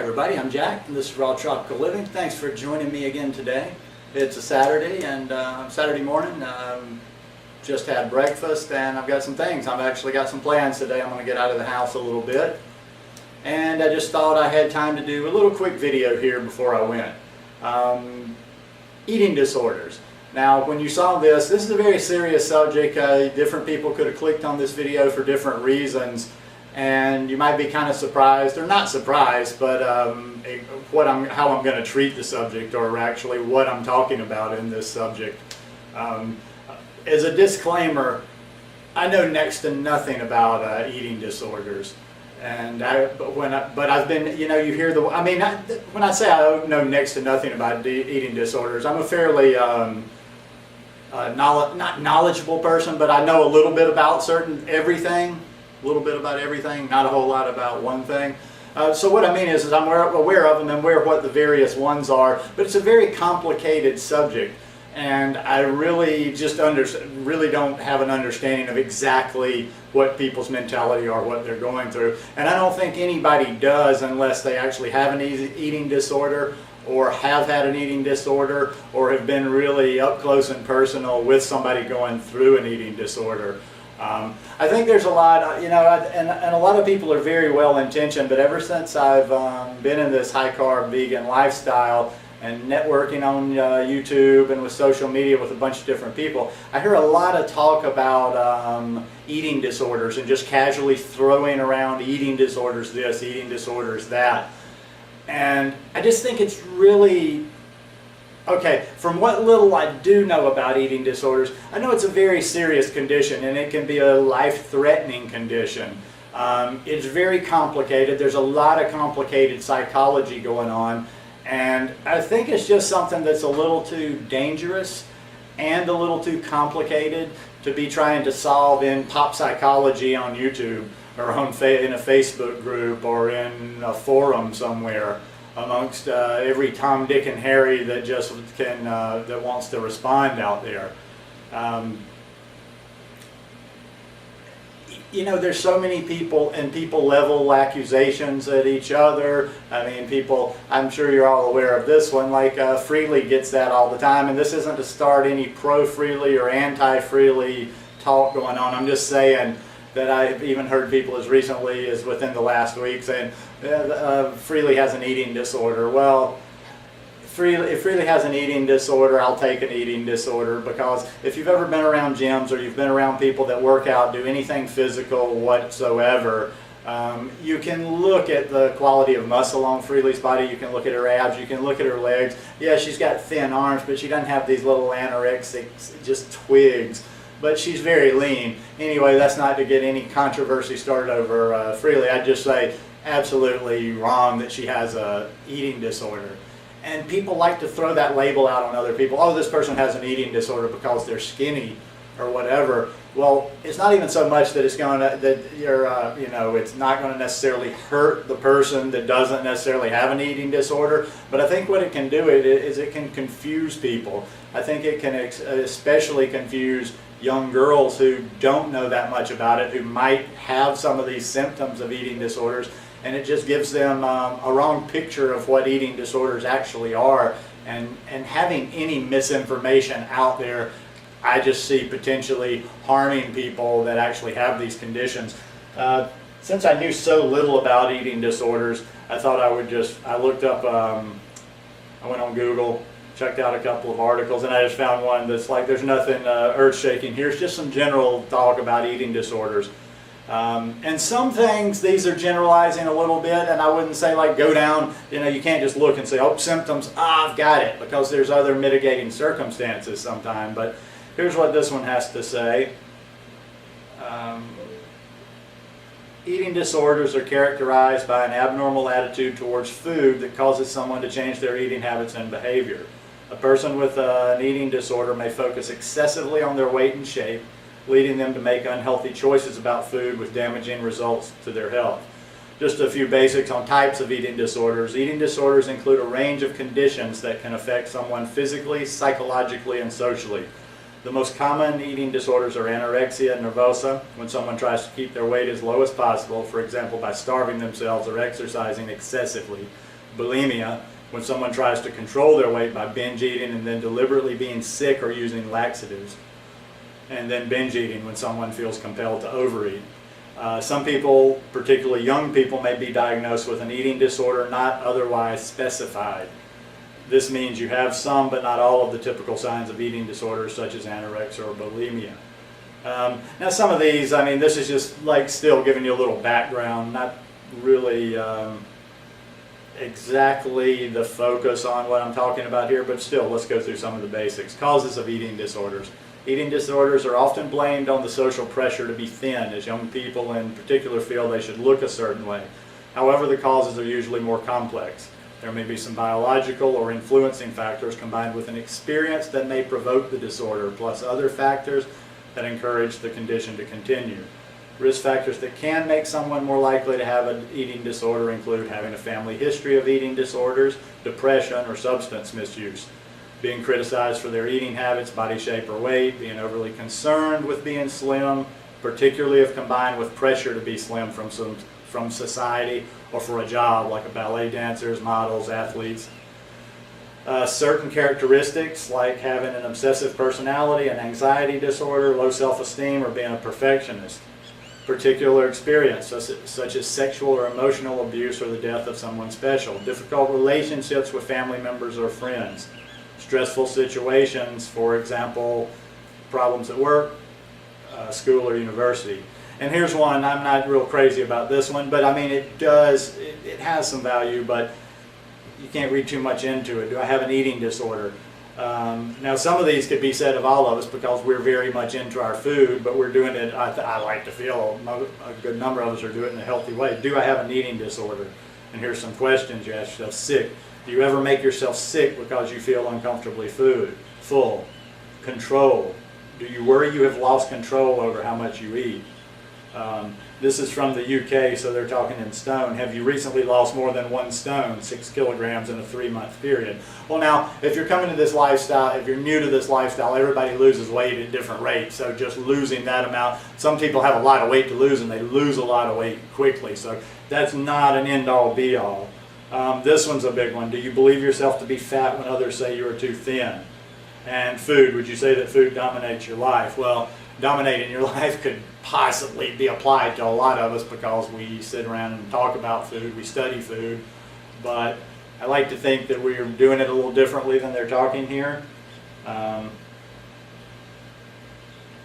everybody, I'm Jack and this is Raw Tropical Living. Thanks for joining me again today. It's a Saturday and Saturday morning. Just had breakfast and I've got some things. I've actually got some plans today. I'm going to get out of the house a little bit. And I just thought I had time to do a little quick video here before I went. Eating disorders. Now when you saw this is a very serious subject. Different people could have clicked on this video for different reasons. And you might be kind of surprised, or not surprised, but how I'm going to treat the subject, or actually what I'm talking about in this subject. As a disclaimer, I know next to nothing about eating disorders, and but I've been, you hear the, when I say I know next to nothing about eating disorders, I'm a fairly not knowledgeable person, but I know a little bit about everything. A little bit about everything, not a whole lot about one thing. So what I mean is I'm aware of them and aware of what the various ones are, but it's a very complicated subject, and I really just really don't have an understanding of exactly what people's mentality are, what they're going through, and I don't think anybody does unless they actually have an eating disorder, or have had an eating disorder, or have been really up close and personal with somebody going through an eating disorder. I think there's a lot, and a lot of people are very well intentioned, but ever since I've been in this high carb vegan lifestyle and networking on YouTube and with social media with a bunch of different people, I hear a lot of talk about eating disorders and just casually throwing around eating disorders this, eating disorders that. And I just think it's really, okay, from what little I do know about eating disorders, I know it's a very serious condition and it can be a life-threatening condition. It's very complicated. There's a lot of complicated psychology going on, and I think it's just something that's a little too dangerous and a little too complicated to be trying to solve in pop psychology on YouTube, or in a Facebook group, or in a forum somewhere amongst every Tom, Dick, and Harry that just that wants to respond out there. There's so many people, and people level accusations at each other. I'm sure you're all aware of this one, like Freely gets that all the time, and this isn't to start any pro-Freely or anti-Freely talk going on. I'm just saying that I've even heard people as recently as within the last week saying Freely has an eating disorder. Well, if Freely has an eating disorder, I'll take an eating disorder, because if you've ever been around gyms, or you've been around people that work out, do anything physical whatsoever, you can look at the quality of muscle on Freely's body. You can look at her abs, you can look at her legs. Yeah, she's got thin arms, but she doesn't have these little anorexic just twigs. But she's very lean. Anyway, that's not to get any controversy started over Freely. I'd just say absolutely wrong that she has a eating disorder. And people like to throw that label out on other people. Oh, this person has an eating disorder because they're skinny or whatever. Well, it's not even so much that it's going to it's not going to necessarily hurt the person that doesn't necessarily have an eating disorder. But I think what it can do is it can confuse people. I think it can especially confuse young girls who don't know that much about it, who might have some of these symptoms of eating disorders, and it just gives them a wrong picture of what eating disorders actually are. And having any misinformation out there, I just see potentially harming people that actually have these conditions. Since I knew so little about eating disorders, I thought I looked up, I went on Google, checked out a couple of articles, and I just found one that's like, there's nothing earth-shaking. Here's just some general talk about eating disorders. And some things, these are generalizing a little bit, and I wouldn't say like go down, you can't just look and say, oh, symptoms, I've got it, because there's other mitigating circumstances sometimes. But here's what this one has to say. Eating disorders are characterized by an abnormal attitude towards food that causes someone to change their eating habits and behavior. A person with an eating disorder may focus excessively on their weight and shape, leading them to make unhealthy choices about food with damaging results to their health. Just a few basics on types of eating disorders. Eating disorders include a range of conditions that can affect someone physically, psychologically, and socially. The most common eating disorders are anorexia nervosa, when someone tries to keep their weight as low as possible, for example by starving themselves or exercising excessively. Bulimia, when someone tries to control their weight by binge eating and then deliberately being sick or using laxatives. And then binge eating, when someone feels compelled to overeat. Some people, particularly young people, may be diagnosed with an eating disorder not otherwise specified. This means you have some but not all of the typical signs of eating disorders such as anorexia or bulimia. Now some of these, I mean, this is just like still giving you a little background, not really exactly the focus on what I'm talking about here, but still let's go through some of the basics. Causes of eating disorders. Eating disorders are often blamed on the social pressure to be thin, as young people in particular feel they should look a certain way. However, the causes are usually more complex. There may be some biological or influencing factors combined with an experience that may provoke the disorder, plus other factors that encourage the condition to continue. Risk factors that can make someone more likely to have an eating disorder include having a family history of eating disorders, depression, or substance misuse, being criticized for their eating habits, body shape, or weight, being overly concerned with being slim, particularly if combined with pressure to be slim from society or for a job, like a ballet dancers, models, athletes. Certain characteristics like having an obsessive personality, an anxiety disorder, low self-esteem, or being a perfectionist. Particular experience such as sexual or emotional abuse or the death of someone special. Difficult relationships with family members or friends. Stressful situations, for example, problems at work, school, or university. And here's one, I'm not real crazy about this one, but I mean it has some value, but you can't read too much into it. Do I have an eating disorder? Now some of these could be said of all of us because we're very much into our food, but we're doing it, I like to feel a good number of us are doing it in a healthy way. Do I have an eating disorder? And here's some questions you ask yourself. Sick. Do you ever make yourself sick because you feel uncomfortably full? Control. Do you worry you have lost control over how much you eat? This is from the UK, so they're talking in stone. Have you recently lost more than 1 stone, 6 kilograms in a 3-month period? Well now, if you're coming to this lifestyle, if you're new to this lifestyle, everybody loses weight at different rates. So just losing that amount, some people have a lot of weight to lose and they lose a lot of weight quickly. So that's not an end-all be-all. This one's a big one. Do you believe yourself to be fat when others say you are too thin? And food, would you say that food dominates your life? Well, dominating your life could possibly be applied to a lot of us because we sit around and talk about food, we study food, but I like to think that we're doing it a little differently than they're talking here. And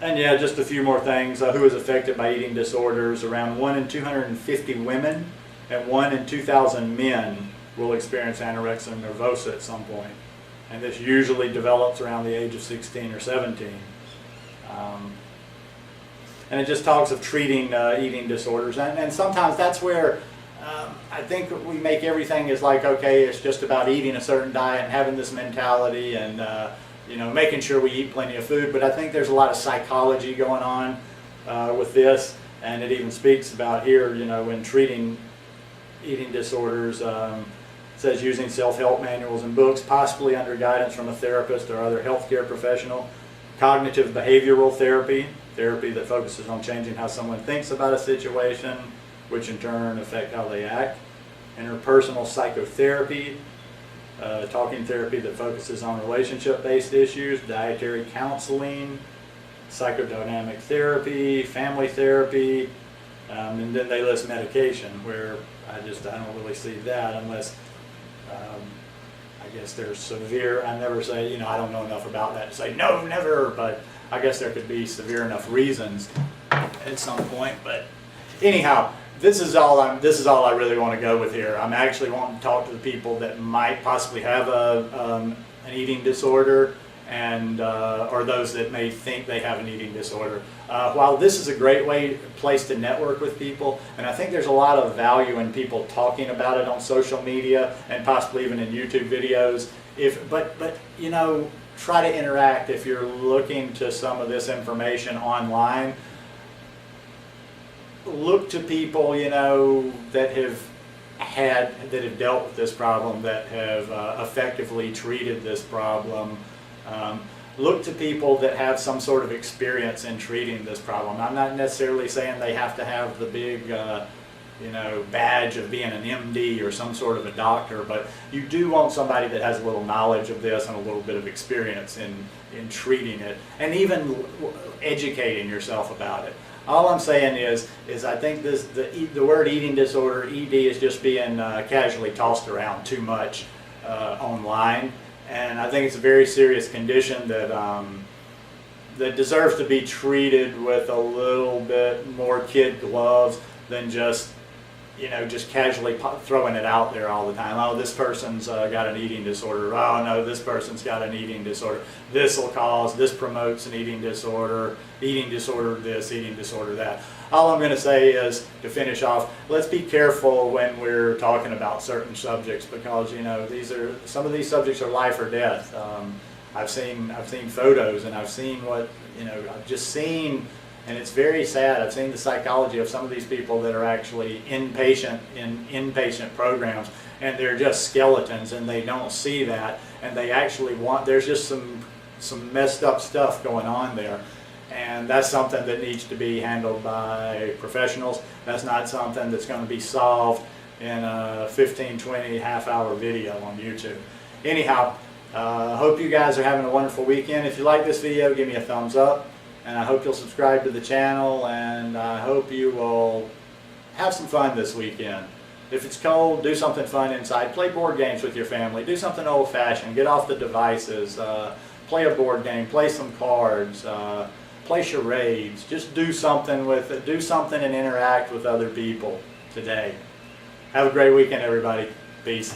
yeah, just a few more things. Who is affected by eating disorders? Around 1 in 250 women and 1 in 2,000 men will experience anorexia nervosa at some point. And this usually develops around the age of 16 or 17. And it just talks of treating eating disorders. And sometimes that's where I think we make everything is like, okay, it's just about eating a certain diet and having this mentality and you know, making sure we eat plenty of food. But I think there's a lot of psychology going on with this. And it even speaks about here, you know, when treating eating disorders, it says using self-help manuals and books, possibly under guidance from a therapist or other healthcare professional. Cognitive behavioral therapy, therapy that focuses on changing how someone thinks about a situation, which in turn affect how they act. Interpersonal psychotherapy, talking therapy that focuses on relationship-based issues. Dietary counseling, psychodynamic therapy, family therapy, and then they list medication, where I don't really see that unless I guess there's severe. I never say, you know, I don't know enough about that to say no, never, but I guess there could be severe enough reasons at some point. But anyhow, this is all I really want to go with here. I'm actually wanting to talk to the people that might possibly have an eating disorder, and or those that may think they have an eating disorder. While this is a great place to network with people, and I think there's a lot of value in people talking about it on social media and possibly even in YouTube videos. But you know, try to interact if you're looking to some of this information online. Look to people, you know, that have dealt with this problem, that have effectively treated this problem. Look to people that have some sort of experience in treating this problem. I'm not necessarily saying they have to have the big badge of being an MD or some sort of a doctor, but you do want somebody that has a little knowledge of this and a little bit of experience in treating it, and even educating yourself about it. All I'm saying is I think the word eating disorder, ED, is just being casually tossed around too much online, and I think it's a very serious condition that that deserves to be treated with a little bit more kid gloves than just casually throwing it out there all the time. Oh, this person's got an eating disorder. Oh no, this person's got an eating disorder. This promotes an eating disorder this, eating disorder that. All I'm going to say is, to finish off, let's be careful when we're talking about certain subjects, because some of these subjects are life or death. I've seen photos, and I've seen I've just seen. And it's very sad. I've seen the psychology of some of these people that are actually inpatient programs, and they're just skeletons, and they don't see that, and they actually there's just some messed up stuff going on there, and that's something that needs to be handled by professionals. That's not something that's going to be solved in a 15, 20, half-hour video on YouTube. Anyhow, hope you guys are having a wonderful weekend. If you like this video, give me a thumbs up. And I hope you'll subscribe to the channel, and I hope you will have some fun this weekend. If it's cold, do something fun inside. Play board games with your family. Do something old-fashioned. Get off the devices. Play a board game. Play some cards. Play charades. Just do something with it. Do something and interact with other people today. Have a great weekend, everybody. Peace.